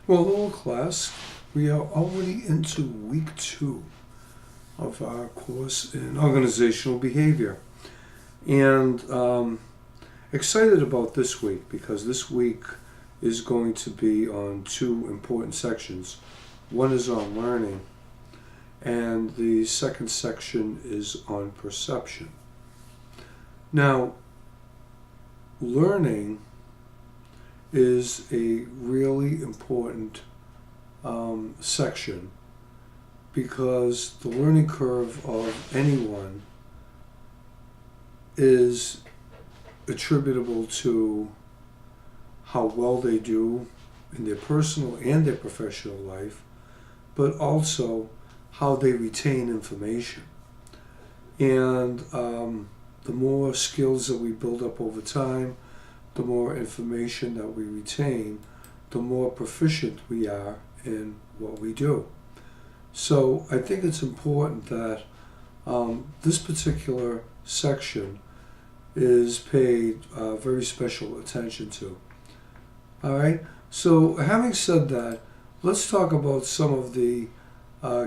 Well, hello class. We are already into week 2 of our course in organizational behavior. And excited about this week because this week is going to be on 2 important sections. One is on learning, and the second section is on perception. Now, learning is a really important section because the learning curve of anyone is attributable to how well they do in their personal and their professional life, but also how they retain information. And the more skills that we build up over time, the more information that we retain, the more proficient we are in what we do. So I think it's important that this particular section is paid very special attention to. All right, so having said that, let's talk about some of the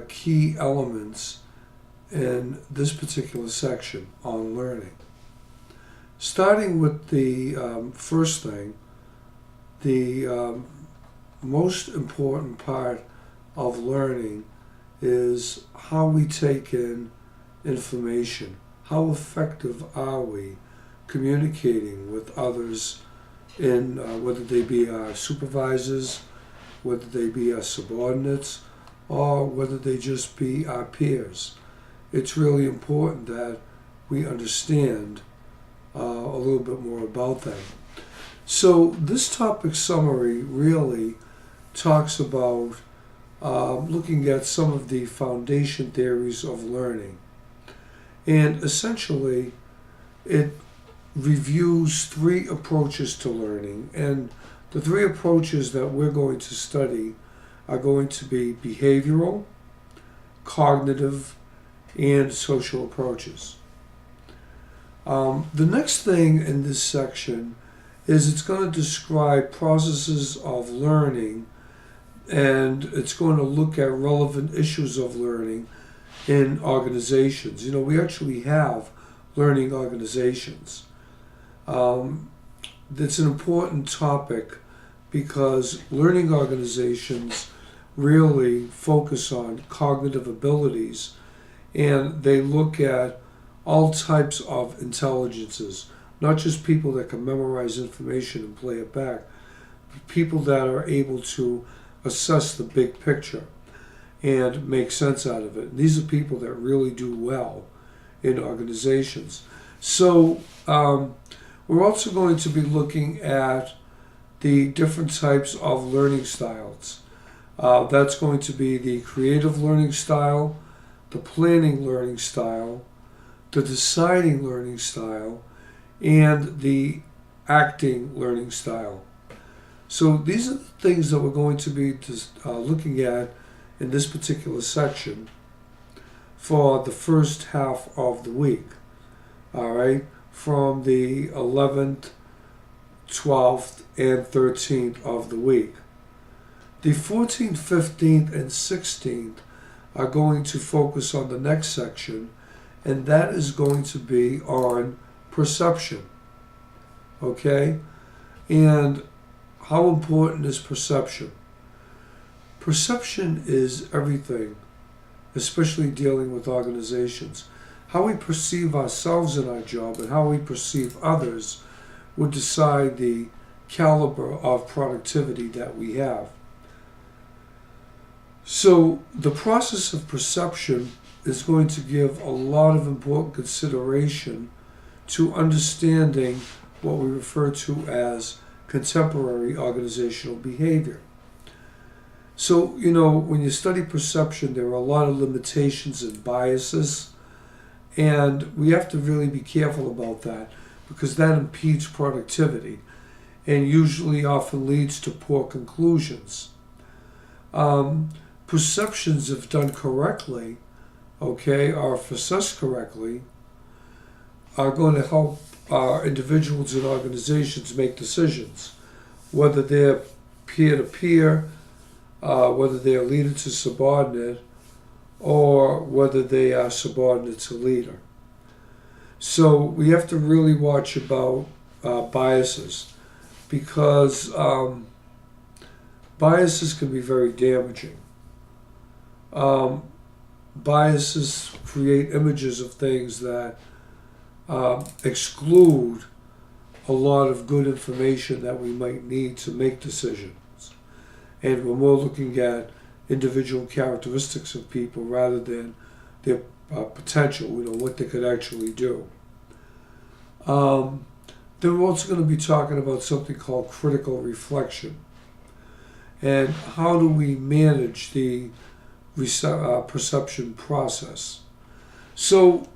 key elements in this particular section on learning. Starting with the first thing, the most important part of learning is how we take in information. How effective are we communicating with others in whether they be our supervisors, whether they be our subordinates, or whether they just be our peers. It's really important that we understand a little bit more about them. So this topic summary really talks about looking at some of the foundation theories of learning. And essentially, it reviews 3 approaches to learning. And the 3 approaches that we're going to study are going to be behavioral, cognitive, and social approaches. The next thing in this section is it's going to describe processes of learning, and it's going to look at relevant issues of learning in organizations. You know, we actually have learning organizations. It's an important topic because learning organizations really focus on cognitive abilities, and they look at all types of intelligences, not just people that can memorize information and play it back, but people that are able to assess the big picture and make sense out of it. And these are people that really do well in organizations. So we're also going to be looking at the different types of learning styles. That's going to be the creative learning style, the planning learning style, the deciding learning style, and the acting learning style. So these are the things that we're going to be looking at in this particular section for the first half of the week. All right, from the 11th, 12th, and 13th of the week. The 14th, 15th, and 16th are going to focus on the next section, and that is going to be on perception. Okay? And how important is perception? Perception is everything, especially dealing with organizations. How we perceive ourselves in our job and how we perceive others would decide the caliber of productivity that we have. So the process of perception is going to give a lot of important consideration to understanding what we refer to as contemporary organizational behavior. So, you know, when you study perception, there are a lot of limitations and biases, and we have to really be careful about that because that impedes productivity and usually often leads to poor conclusions. Perceptions, if done correctly, okay, or if assessed correctly, are going to help individuals and organizations make decisions, whether they're peer-to-peer, whether they are leader to subordinate or whether they are subordinate to leader. So we have to really watch about biases, because biases can be very damaging. Biases create images of things that exclude a lot of good information that we might need to make decisions. And we're more looking at individual characteristics of people rather than their potential, what they could actually do. Then we're also going to be talking about something called critical reflection. And how do we manage the perception process? So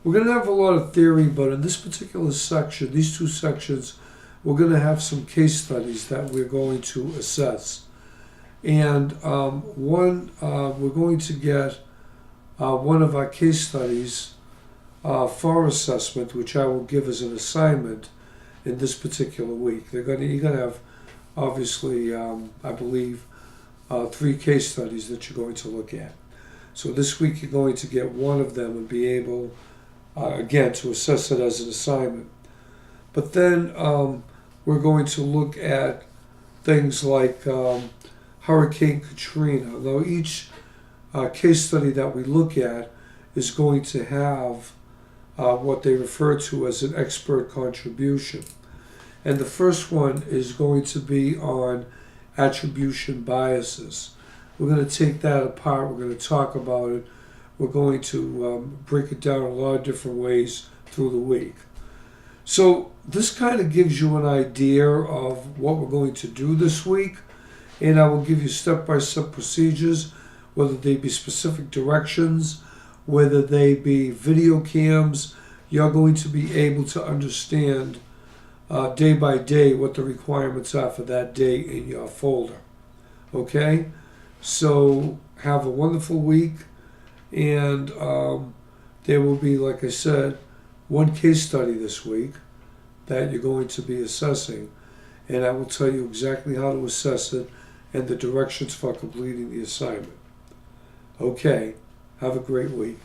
we're going to have a lot of theory, but in this particular section, these two sections, we're going to have some case studies that we're going to assess. And we're going to get one of our case studies for assessment, which I will give as an assignment in this particular week. You're going to have, obviously, I believe, 3 case studies that you're going to look at. So this week you're going to get one of them and be able, again, to assess it as an assignment. But then we're going to look at things like Hurricane Katrina. Now each case study that we look at is going to have what they refer to as an expert contribution. And the first one is going to be on attribution biases. We're going to take that apart. We're going to talk about it. We're going to break it down a lot of different ways through the week. So this kind of gives you an idea of what we're going to do this week. And I will give you step-by-step procedures, whether they be specific directions, whether they be video cams. You're going to be able to understand day by day what the requirements are for that day in your folder. Okay? So have a wonderful week, and there will be, like I said, one case study this week that you're going to be assessing, and I will tell you exactly how to assess it and the directions for completing the assignment. Okay, have a great week.